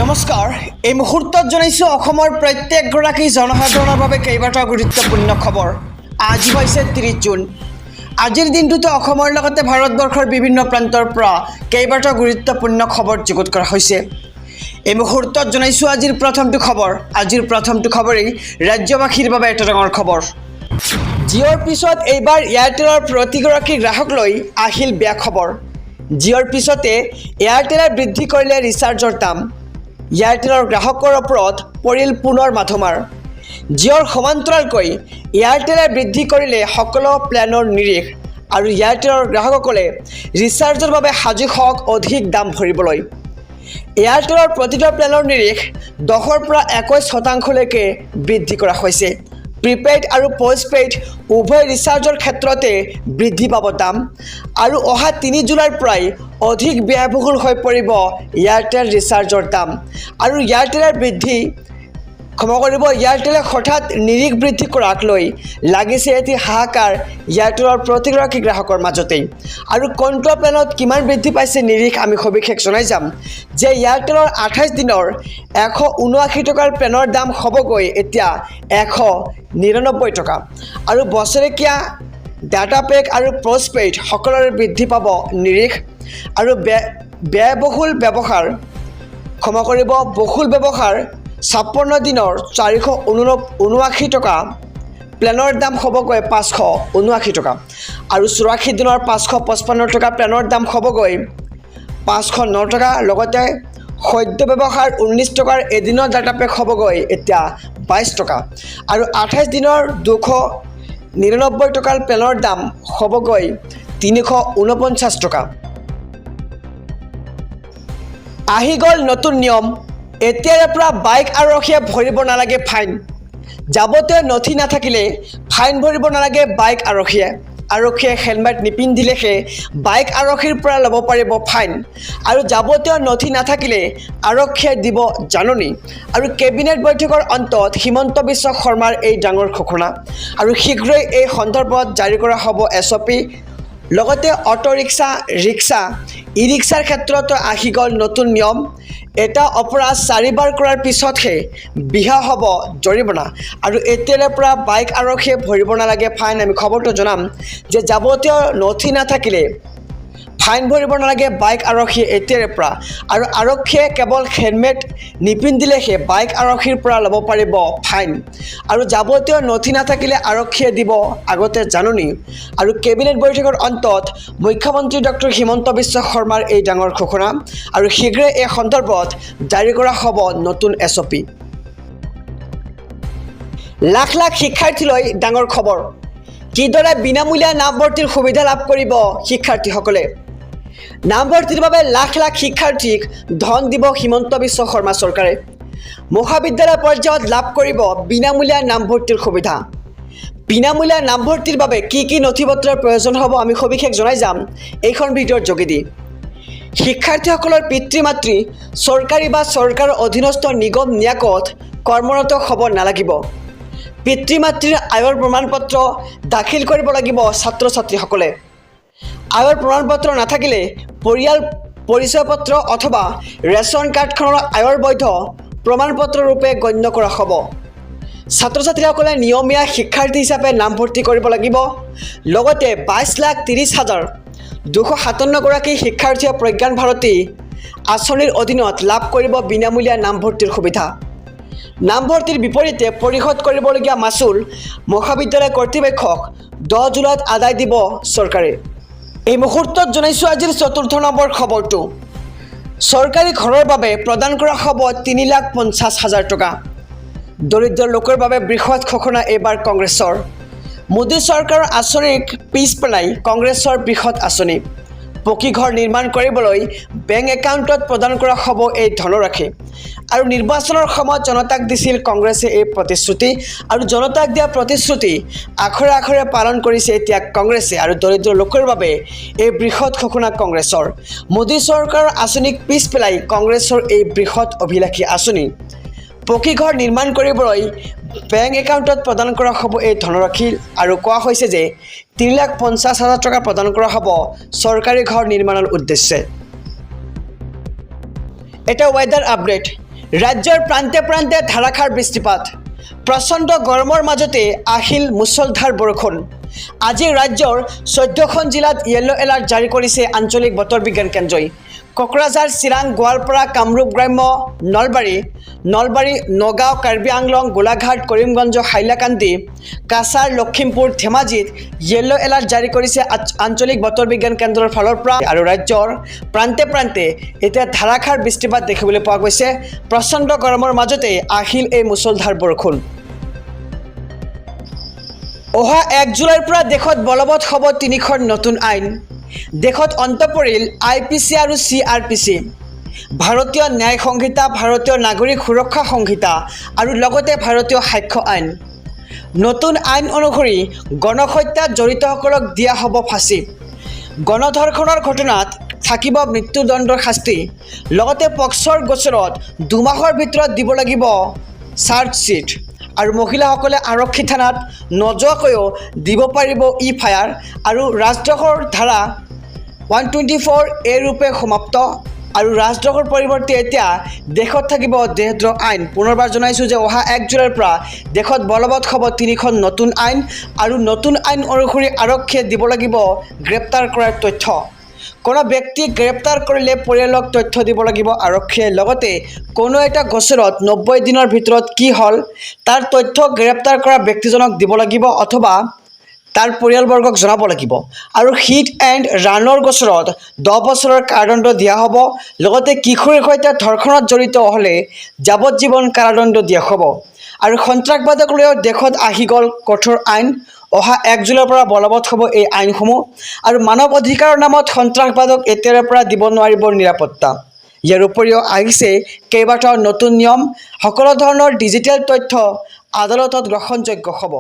নমস্কাৰ এই মুহূৰ্তত জনাইছো অসমৰ প্ৰত্যেকগৰাকী জনসাধাৰণৰ বাবে কেইবাটাও গুৰুত্বপূৰ্ণ খবৰ। আজি হৈছে 30 জুন। আজিৰ দিনটোতে অসমৰ লগতে ভাৰতবৰ্ষৰ বিভিন্ন প্ৰান্তৰ পৰা কেইবাটাও গুৰুত্বপূৰ্ণ খবৰ যুগুত কৰা হৈছে। এই মুহূৰ্তত জনাইছো আজিৰ প্ৰথমটো খবৰেই ৰাজ্যবাসীৰ বাবে এটা ডাঙৰ খবৰ। জিঅ'ৰ পিছত এইবাৰ এয়াৰটেলৰ প্ৰতিগৰাকী গ্ৰাহক লৈ আহিল বেয়া খবৰ। জিঅ'ৰ পিছতে এয়াৰটেলে বৃদ্ধি কৰিলে ৰিচাৰ্জৰ দাম। এয়াৰটেলৰ গ্ৰাহকৰ ওপৰত পৰিল পুনৰ মাধমাৰ। জিঅ'ৰ সমান্তৰালকৈ এয়াৰটেলে বৃদ্ধি কৰিলে সকলো প্লেনৰ নিৰিখ আৰু এয়াৰটেলৰ গ্ৰাহকসকলে ৰিচাৰ্জৰ বাবে সাজু হওক অধিক দাম ভৰিবলৈ। এয়াৰটেলৰ প্ৰতিটো প্লেনৰ নিৰিখ 10ৰ পৰা 21% বৃদ্ধি কৰা হৈছে। প্ৰিপেইড আৰু পোষ্টপেইড উভয় ৰিচাৰ্জৰ ক্ষেত্ৰতে বৃদ্ধি পাব দাম আৰু অহা 3 জুলাইৰ পৰাই অধিক ব্যয়বহুল হৈ পৰিব এয়াৰটেল ৰিচাৰ্জৰ দাম আৰু এয়াৰটেলে হঠাৎ নিৰিখ বৃদ্ধি কৰাক লৈ লাগিছে এটি হাহাকাৰ এয়াৰটেলৰ প্ৰতিগৰাকী গ্ৰাহকৰ মাজতেই। আৰু কোনটো প্লেনত কিমান বৃদ্ধি পাইছে নিৰিখ আমি সবিশেষ জনাই যাম যে এয়াৰটেলৰ 28 দিনৰ 179 টকাৰ প্লেনৰ দাম হ'বগৈ এতিয়া 199 টকা আৰু বছৰেকীয়া ডাটা পেক আৰু পোষ্টপেইড সকলোৰে বৃদ্ধি পাব নিৰিখ আৰু বহুল ব্যৱহাৰ 56 দিনৰ 479 টকা প্লেনৰ দাম হ'বগৈ 579 টকা আৰু 84 দিনৰ 555 টকা প্লেনৰ দাম হ'বগৈ 509 টকা। লগতে সদ্য ব্যৱহাৰ 19 টকাৰ এদিনৰ ডাটা পেক হ'বগৈ এতিয়া 22 টকা আৰু 28 দিনৰ 299 টকাৰ প্লেনৰ দাম হ'বগৈ 349 টকা। আহি গ'ল নতুন নিয়ম। এতিয়াৰে পৰা বাইক আৰক্ষীয়ে ভৰিব নালাগে ফাইন। যাৱতীয় নথি নাথাকিলে ফাইন ভৰিব নালাগে বাইক আৰক্ষীয়ে হেলমেট নিপিন্ধিলেহে বাইক আৰক্ষীৰ পৰা ল'ব পাৰিব ফাইন আৰু যাৱতীয় নথি নাথাকিলে আৰক্ষীয়ে দিব জাননী। আৰু কেবিনেট বৈঠকৰ অন্তত হিমন্ত বিশ্ব শৰ্মাৰ এই ডাঙৰ ঘোষণা আৰু শীঘ্ৰেই এই সন্দৰ্ভত জাৰি কৰা হ'ব SOP। লগতে অটো ৰিক্সা ই ৰিক্সাৰ ক্ষেত্ৰতো আহি গ'ল নতুন নিয়ম। এটা অপৰাধ 4বাৰ কৰাৰ পিছতহে বিহা হ'ব জৰিমনা আৰু এতিয়াৰে পৰা বাইক আৰক্ষীয়ে ভৰিব নালাগে ফাইন। আমি খবৰটো জনাম যে যাৱতীয় নথি নাথাকিলে ফাইন ভৰিব নালাগে বাইক আৰক্ষীয়ে এতিয়াৰে পৰা আৰু আৰক্ষীয়ে কেৱল হেলমেট নিপিন্ধিলেহে বাইক আৰক্ষীৰ পৰা ল'ব পাৰিব ফাইন আৰু যাৱতীয় নথি নাথাকিলে আৰক্ষীয়ে দিব আগতে জাননী। আৰু কেবিনেট বৈঠকৰ অন্তত মুখ্যমন্ত্ৰী ডক্টৰ হিমন্ত বিশ্ব শৰ্মাৰ এই ডাঙৰ ঘোষণা আৰু শীঘ্ৰে এই সন্দৰ্ভত জাৰি কৰা হ'ব নতুন SOP। লাখ লাখ শিক্ষাৰ্থীলৈ ডাঙৰ খবৰ। কিদৰে বিনামূলীয়া নামভৰ্তিৰ সুবিধা লাভ কৰিব শিক্ষাৰ্থীসকলে। নামভৰ্তিৰ বাবে লাখ লাখ শিক্ষাৰ্থীক ধন দিব হিমন্ত বিশ্ব শৰ্মা চৰকাৰে। মহাবিদ্যালয় পৰ্যায়ত লাভ কৰিব বিনামূলীয়া নামভৰ্তিৰ সুবিধা। বিনামূলীয়া নামভৰ্তিৰ বাবে কি কি নথি পত্ৰৰ প্ৰয়োজন হ'ব আমি সবিশেষ জনাই যাম এইখন ভিডিঅ'ৰ যোগেদি। শিক্ষাৰ্থীসকলৰ পিতৃ মাতৃ চৰকাৰী বা চৰকাৰৰ অধীনস্থ নিগম নিয়াকত কৰ্মৰত হ'ব নালাগিব। পিতৃ মাতৃৰ আয়ৰ প্ৰমাণপত্ৰ দাখিল কৰিব লাগিব ছাত্ৰ ছাত্ৰীসকলে। আয়ৰ প্ৰমাণপত্ৰ নাথাকিলে পৰিয়াল পৰিচয় পত্ৰ অথবা ৰেচন কাৰ্ডখনৰ আয়ৰ বৈধ প্ৰমাণপত্ৰ ৰূপে গণ্য কৰা হ'ব। ছাত্ৰ ছাত্ৰীসকলে নিয়মীয়া শিক্ষাৰ্থী হিচাপে নামভৰ্তি কৰিব লাগিব। লগতে 22,30,257 গৰাকী শিক্ষাৰ্থীয়ে প্ৰজ্ঞান ভাৰতী আঁচনিৰ অধীনত লাভ কৰিব বিনামূলীয়া নামভৰ্তিৰ সুবিধা। নামভৰ্তিৰ বিপৰীতে পৰিশোধ কৰিবলগীয়া মাচুল মহাবিদ্যালয় কৰ্তৃপক্ষক 10 জুলাইত আদায় দিব চৰকাৰে। এই মুহূৰ্তত জনাইছোঁ আজিৰ 4ৰ্থ নম্বৰ খবৰটো। চৰকাৰী ঘৰৰ বাবে প্ৰদান কৰা হ'ব 3,50,000 টকা। দৰিদ্ৰ লোকৰ বাবে বৃহৎ ঘোষণা এইবাৰ কংগ্ৰেছৰ। মোদী চৰকাৰৰ আঁচনিক পিছ পেলাই কংগ্ৰেছৰ বৃহৎ আঁচনি। পকী ঘৰ নিৰ্মাণ কৰিবলৈ বেংক একাউণ্টত প্ৰদান কৰা হ'ব এই ধনৰাশি আৰু নিৰ্বাচনৰ সময়ত জনতাক দিছিল কংগ্ৰেছে এই প্ৰতিশ্ৰুতি আৰু জনতাক দিয়া প্ৰতিশ্ৰুতি আখৰে আখৰে পালন কৰিছে এতিয়া কংগ্ৰেছে আৰু দৰিদ্ৰ লোকৰ বাবে এই বৃহৎ ঘোষণা কংগ্ৰেছৰ। মোদী চৰকাৰৰ আঁচনিক পিছ পেলাই কংগ্ৰেছৰ এই বৃহৎ অভিলাষী আঁচনি। পকী ঘৰ নিৰ্মাণ কৰিবলৈ বেংক একাউণ্টত প্ৰদান কৰা হ'ব এই ধনৰাশি আৰু কোৱা হৈছে যে 3,50,000 টকা প্ৰদান কৰা হ'ব চৰকাৰী ঘৰ নিৰ্মাণৰ উদ্দেশ্যে। এটা ওয়েদাৰ আপডেট। ৰাজ্যৰ প্ৰান্তে প্ৰান্তে ধাৰাসাৰ বৃষ্টিপাত প্ৰচণ্ড গৰমৰ মাজতে আহিল মুছলধাৰ বৰষুণ আজি ৰাজ্যৰ 14খন জিলাত য়েলো এলাৰ্ট জাৰি কৰিছে আঞ্চলিক বতৰ বিজ্ঞান কেন্দ্ৰই কোকৰাঝাৰ চিৰাং গোৱালপাৰা কামৰূপ গ্ৰাম্য নলবাৰী নগাঁও কাৰ্বি আংলং গোলাঘাট কৰিমগঞ্জ হাইলাকান্দি কাছাৰ লখিমপুৰ ধেমাজিত য়েলো এলাৰ্ট জাৰি কৰিছে আঞ্চলিক বতৰ বিজ্ঞান কেন্দ্ৰৰ ফালৰ পৰা আৰু ৰাজ্যৰ প্ৰান্তে প্ৰান্তে এতিয়া ধাৰাসাৰ বৃষ্টিপাত দেখিবলৈ পোৱা গৈছে প্ৰচণ্ড গৰমৰ মাজতে আহিল এই মুছলধাৰ বৰষুণ অহা 1 জুলাইৰ পৰা দেশত বলবৎ হ'ব 3খন নতুন আইন দেশত অন্ত পৰিল IPC আৰু CRPC ভাৰতীয় ন্যায় সংহিতা ভাৰতীয় নাগৰিক সুৰক্ষা সংহিতা আৰু লগতে ভাৰতীয় সাক্ষ্য আইন নতুন আইন অনুসৰি গণহত্যাত জড়িতসকলক দিয়া হ'ব ফাঁচী গণধৰ্ষণৰ ঘটনাত থাকিব মৃত্যুদণ্ডৰ শাস্তি লগতে পক্সৰ গোচৰত 2 মাহৰ ভিতৰত দিব লাগিব চাৰ্জশ্বীট আৰু মহিলাসকলে আৰক্ষী থানাত নযোৱাকৈও দিব পাৰিব ই-ফায়াৰ আৰু ৰাজদ্ৰোহৰ ধাৰা 124A ৰূপে সমাপ্ত আৰু ৰাজদ্ৰোহৰ পৰিৱৰ্তে এতিয়া দেশত থাকিব দেশদ্ৰোহ আইন পুনৰবাৰ জনাইছোঁ যে অহা 1 জুলাইৰ পৰা দেশত বলবৎ হ'ব 3খন নতুন আইন আৰু নতুন আইন অনুসৰি আৰক্ষীয়ে দিব লাগিব গ্ৰেপ্তাৰ কৰাৰ তথ্য কোনো ব্যক্তিক গ্ৰেপ্তাৰ কৰিলে পৰিয়ালক তথ্য দিব লাগিব আৰক্ষীয়ে লগতে কোনো এটা গোচৰত 90 দিনৰ ভিতৰত কি হ'ল তাৰ তথ্য গ্ৰেপ্তাৰ কৰা ব্যক্তিজনক দিব লাগিব অথবা তাৰ পৰিয়ালবৰ্গক জনাব লাগিব আৰু হিট এণ্ড ৰানৰ গোচৰত 10 বছৰৰ কাৰাদণ্ড দিয়া হ'ব লগতে কিশোৰীৰ সৈতে ধৰ্ষণত জড়িত হ'লে যাৱজ্জীৱন কাৰাদণ্ড দিয়া হ'ব আৰু সন্ত্ৰাসবাদক লৈও দেশত আহি গ'ল কঠোৰ আইন অহা 1 জুলাইৰ পৰা বলবৎ হ'ব এই আইনসমূহ আৰু মানৱ অধিকাৰৰ নামত সন্ত্ৰাসবাদক এতিয়াৰে পৰা দিব নোৱাৰিব নিৰাপত্তা ইয়াৰ উপৰিও আহিছে কেইবাটাও নতুন নিয়ম সকলো ধৰণৰ ডিজিটেল তথ্য আদালতত গ্ৰহণযোগ্য হ'ব